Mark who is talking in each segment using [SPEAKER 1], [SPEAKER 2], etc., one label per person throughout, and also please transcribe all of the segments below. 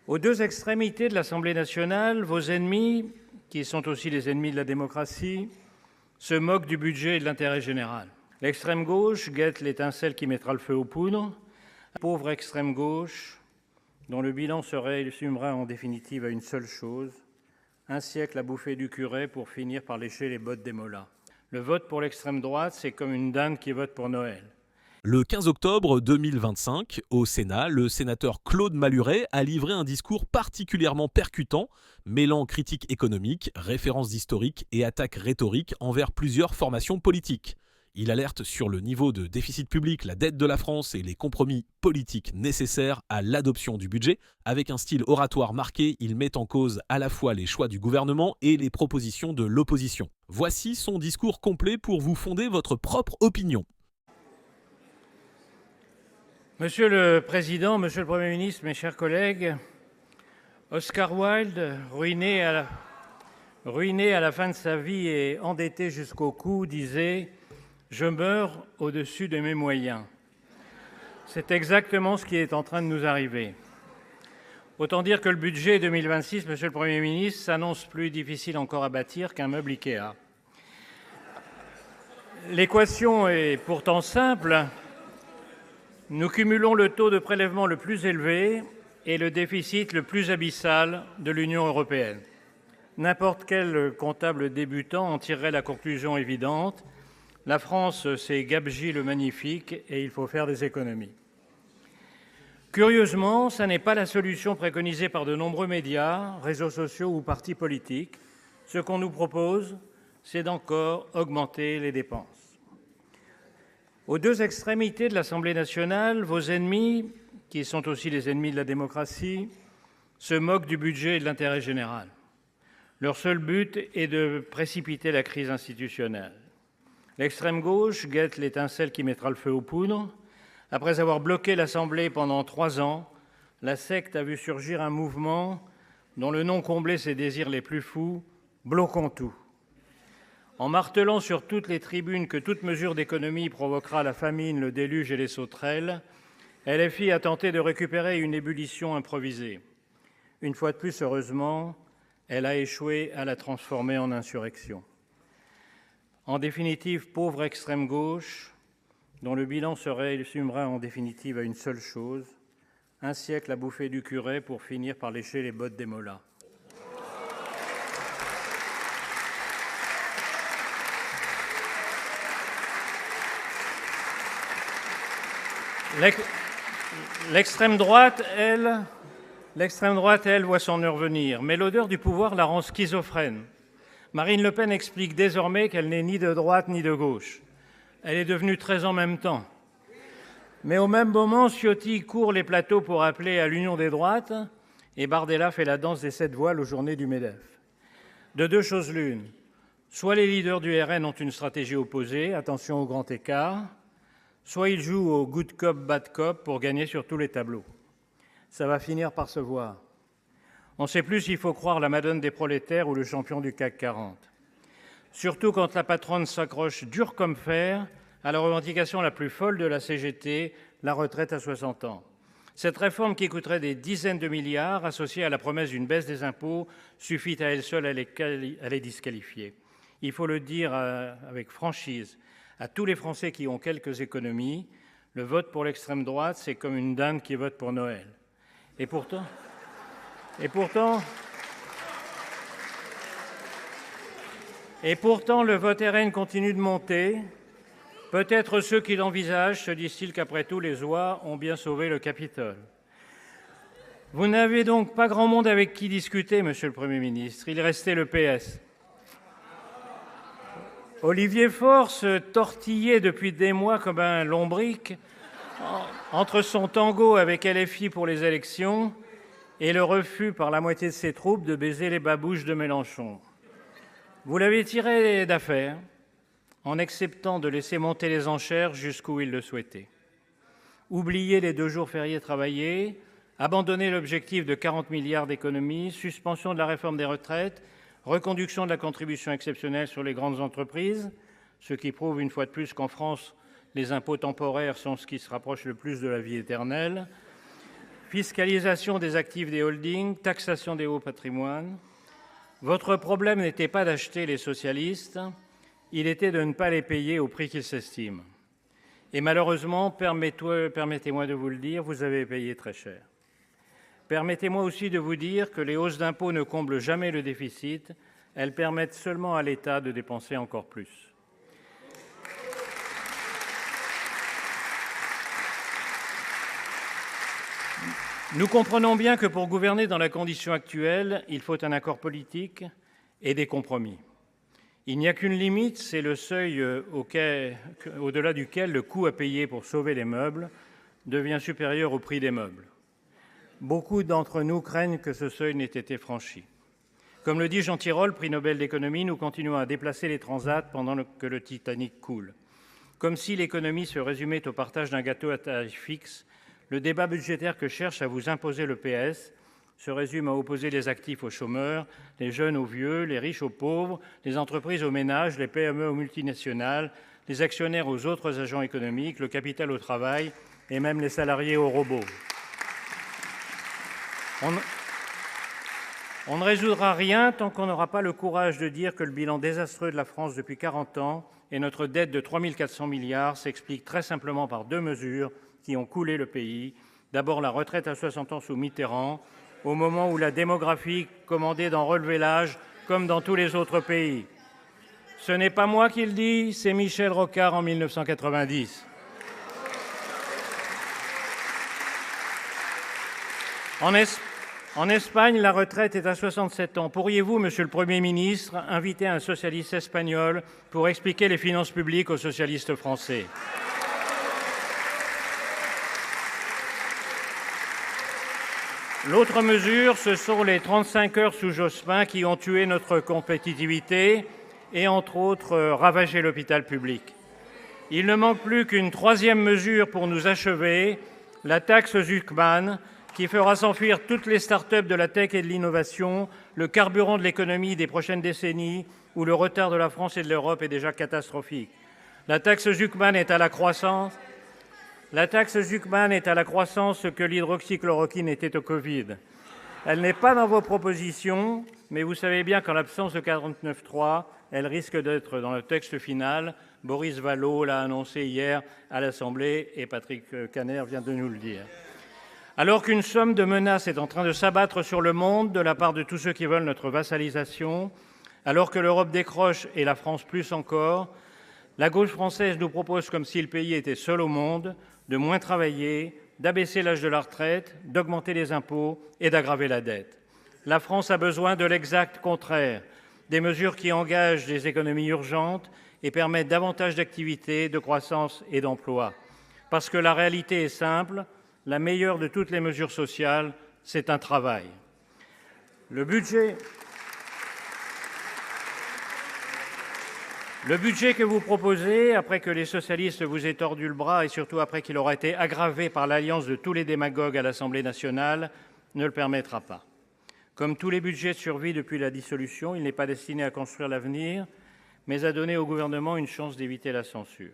[SPEAKER 1] Aux deux extrémités de l'Assemblée nationale, vos ennemis, qui sont aussi les ennemis de la démocratie, se moquent du budget et de l'intérêt général. L'extrême gauche guette l'étincelle qui mettra le feu aux poudres. La pauvre extrême gauche, dont le bilan se résumerait en définitive à une seule chose: un siècle à bouffer du curé pour finir par lécher les bottes des mollahs. Le vote pour l'extrême droite, c'est comme une dinde qui vote pour Noël.
[SPEAKER 2] Le 15 octobre 2025, au Sénat, le sénateur Claude Malhuret a livré un discours particulièrement percutant, mêlant critique économique, références historiques et attaques rhétoriques envers plusieurs formations politiques. Il alerte sur le niveau de déficit public, la dette de la France et les compromis politiques nécessaires à l'adoption du budget. Avec un style oratoire marqué, il met en cause à la fois les choix du gouvernement et les propositions de l'opposition. Voici son discours complet pour vous fonder votre propre opinion.
[SPEAKER 1] Monsieur le Président, Monsieur le Premier ministre, mes chers collègues, Oscar Wilde, ruiné à la fin de sa vie et endetté jusqu'au cou, disait « Je meurs au-dessus de mes moyens ». C'est exactement ce qui est en train de nous arriver. Autant dire que le budget 2026, Monsieur le Premier ministre, s'annonce plus difficile encore à bâtir qu'un meuble Ikea. L'équation est pourtant simple. Nous cumulons le taux de prélèvement le plus élevé et le déficit le plus abyssal de l'Union européenne. N'importe quel comptable débutant en tirerait la conclusion évidente: la France, c'est Gabji le Magnifique et il faut faire des économies. Curieusement, ce n'est pas la solution préconisée par de nombreux médias, réseaux sociaux ou partis politiques. Ce qu'on nous propose, c'est d'encore augmenter les dépenses. Aux deux extrémités de l'Assemblée nationale, vos ennemis, qui sont aussi les ennemis de la démocratie, se moquent du budget et de l'intérêt général. Leur seul but est de précipiter la crise institutionnelle. L'extrême gauche guette l'étincelle qui mettra le feu aux poudres. Après avoir bloqué l'Assemblée pendant 3 ans, la secte a vu surgir un mouvement dont le nom comblait ses désirs les plus fous: bloquons tout. En martelant sur toutes les tribunes que toute mesure d'économie provoquera la famine, le déluge et les sauterelles, LFI a tenté de récupérer une ébullition improvisée. Une fois de plus, heureusement, elle a échoué à la transformer en insurrection. En définitive, pauvre extrême gauche, dont le bilan se résumera en définitive à une seule chose: un siècle à bouffer du curé pour finir par lécher les bottes des mollahs. L'extrême droite, elle, voit son heure venir, mais l'odeur du pouvoir la rend schizophrène. Marine Le Pen explique désormais qu'elle n'est ni de droite ni de gauche. Elle est devenue très en même temps. Mais au même moment, Ciotti court les plateaux pour appeler à l'union des droites et Bardella fait la danse des 7 voiles aux journées du MEDEF. De deux choses l'une, soit les leaders du RN ont une stratégie opposée, attention au grand écart, soit ils jouent au good cop, bad cop pour gagner sur tous les tableaux. Ça va finir par se voir. On ne sait plus s'il faut croire la madone des prolétaires ou le champion du CAC 40. Surtout quand la patronne s'accroche dur comme fer à la revendication la plus folle de la CGT, la retraite à 60 ans. Cette réforme qui coûterait des dizaines de milliards, associée à la promesse d'une baisse des impôts, suffit à elle seule à les disqualifier. Il faut le dire avec franchise à tous les Français qui ont quelques économies: le vote pour l'extrême droite, c'est comme une dinde qui vote pour Noël. Et pourtant, le vote RN continue de monter. Peut-être ceux qui l'envisagent se disent-ils qu'après tout, les oies ont bien sauvé le Capitole. Vous n'avez donc pas grand monde avec qui discuter, Monsieur le Premier ministre. Il restait le PS. Olivier Faure se tortillait depuis des mois comme un lombric entre son tango avec LFI pour les élections et le refus par la moitié de ses troupes de baiser les babouches de Mélenchon. Vous l'avez tiré d'affaire en acceptant de laisser monter les enchères jusqu'où il le souhaitait. Oublier les 2 jours fériés travaillés, abandonner l'objectif de 40 milliards d'économies, suspension de la réforme des retraites, reconduction de la contribution exceptionnelle sur les grandes entreprises, ce qui prouve une fois de plus qu'en France, les impôts temporaires sont ce qui se rapproche le plus de la vie éternelle. fiscalisation des actifs des holdings, taxation des hauts patrimoines. Votre problème n'était pas d'acheter les socialistes, il était de ne pas les payer au prix qu'ils s'estiment. Et malheureusement, permettez-moi de vous le dire, vous avez payé très cher. Permettez-moi aussi de vous dire que les hausses d'impôts ne comblent jamais le déficit, elles permettent seulement à l'État de dépenser encore plus. Nous comprenons bien que pour gouverner dans la condition actuelle, il faut un accord politique et des compromis. Il n'y a qu'une limite, c'est le seuil au-delà duquel le coût à payer pour sauver les meubles devient supérieur au prix des meubles. Beaucoup d'entre nous craignent que ce seuil n'ait été franchi. Comme le dit Jean Tirole, prix Nobel d'économie, nous continuons à déplacer les transats pendant que le Titanic coule. Comme si l'économie se résumait au partage d'un gâteau à taille fixe, le débat budgétaire que cherche à vous imposer le PS se résume à opposer les actifs aux chômeurs, les jeunes aux vieux, les riches aux pauvres, les entreprises aux ménages, les PME aux multinationales, les actionnaires aux autres agents économiques, le capital au travail et même les salariés aux robots. On ne résoudra rien tant qu'on n'aura pas le courage de dire que le bilan désastreux de la France depuis 40 ans et notre dette de 3 400 milliards s'explique très simplement par deux mesures qui ont coulé le pays. D'abord, la retraite à 60 ans sous Mitterrand, au moment où la démographie commandait d'en relever l'âge, comme dans tous les autres pays. Ce n'est pas moi qui le dis, c'est Michel Rocard en 1990. En Espagne, la retraite est à 67 ans. Pourriez-vous, Monsieur le Premier ministre, inviter un socialiste espagnol pour expliquer les finances publiques aux socialistes français ? L'autre mesure, ce sont les 35 heures sous Jospin qui ont tué notre compétitivité et, entre autres, ravagé l'hôpital public. Il ne manque plus qu'une troisième mesure pour nous achever, la taxe Zuckman, qui fera s'enfuir toutes les start-up de la tech et de l'innovation, le carburant de l'économie des prochaines décennies, où le retard de la France et de l'Europe est déjà catastrophique. La taxe Zuckman est à la croissance. La taxe Zuckman est à la croissance ce que l'hydroxychloroquine était au Covid. Elle n'est pas dans vos propositions, mais vous savez bien qu'en l'absence de 49.3, elle risque d'être dans le texte final. Boris Vallaud l'a annoncé hier à l'Assemblée et Patrick Kanner vient de nous le dire. Alors qu'une somme de menaces est en train de s'abattre sur le monde de la part de tous ceux qui veulent notre vassalisation, alors que l'Europe décroche et la France plus encore, la gauche française nous propose, comme si le pays était seul au monde, de moins travailler, d'abaisser l'âge de la retraite, d'augmenter les impôts et d'aggraver la dette. La France a besoin de l'exact contraire, des mesures qui engagent des économies urgentes et permettent davantage d'activité, de croissance et d'emploi. Parce que la réalité est simple, la meilleure de toutes les mesures sociales, c'est un travail. Le budget que vous proposez, après que les socialistes vous aient tordu le bras et surtout après qu'il aura été aggravé par l'alliance de tous les démagogues à l'Assemblée nationale, ne le permettra pas. Comme tous les budgets de survie depuis la dissolution, il n'est pas destiné à construire l'avenir, mais à donner au gouvernement une chance d'éviter la censure.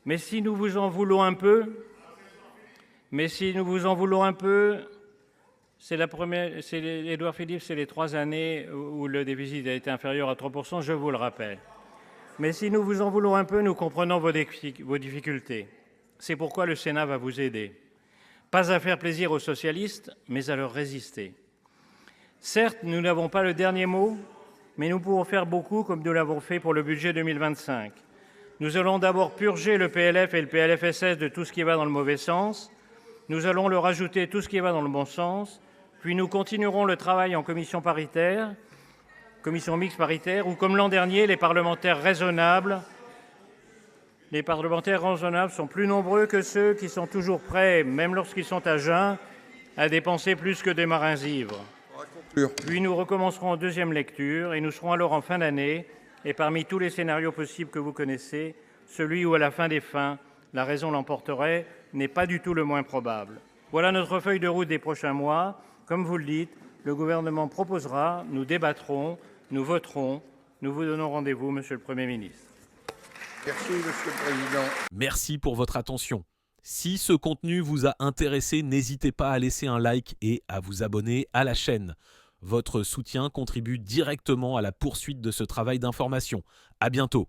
[SPEAKER 1] Mais si nous vous en voulons un peu, Édouard Philippe, c'est les 3 années où le déficit a été inférieur à 3%, je vous le rappelle. Mais si nous vous en voulons un peu, nous comprenons vos difficultés. C'est pourquoi le Sénat va vous aider. Pas à faire plaisir aux socialistes, mais à leur résister. Certes, nous n'avons pas le dernier mot, mais nous pouvons faire beaucoup comme nous l'avons fait pour le budget 2025. Nous allons d'abord purger le PLF et le PLFSS de tout ce qui va dans le mauvais sens. Nous allons leur ajouter tout ce qui va dans le bon sens. Puis nous continuerons le travail en commission mixte paritaire, où, comme l'an dernier, les parlementaires raisonnables sont plus nombreux que ceux qui sont toujours prêts, même lorsqu'ils sont à jeun, à dépenser plus que des marins ivres. Puis nous recommencerons en deuxième lecture et nous serons alors en fin d'année. Et parmi tous les scénarios possibles que vous connaissez, celui où, à la fin des fins, la raison l'emporterait n'est pas du tout le moins probable. Voilà notre feuille de route des prochains mois. Comme vous le dites, le gouvernement proposera, nous débattrons, nous voterons. Nous vous donnons rendez-vous, Monsieur le Premier ministre.
[SPEAKER 3] Merci, Monsieur le Président.
[SPEAKER 2] Merci pour votre attention. Si ce contenu vous a intéressé, n'hésitez pas à laisser un like et à vous abonner à la chaîne. Votre soutien contribue directement à la poursuite de ce travail d'information. À bientôt.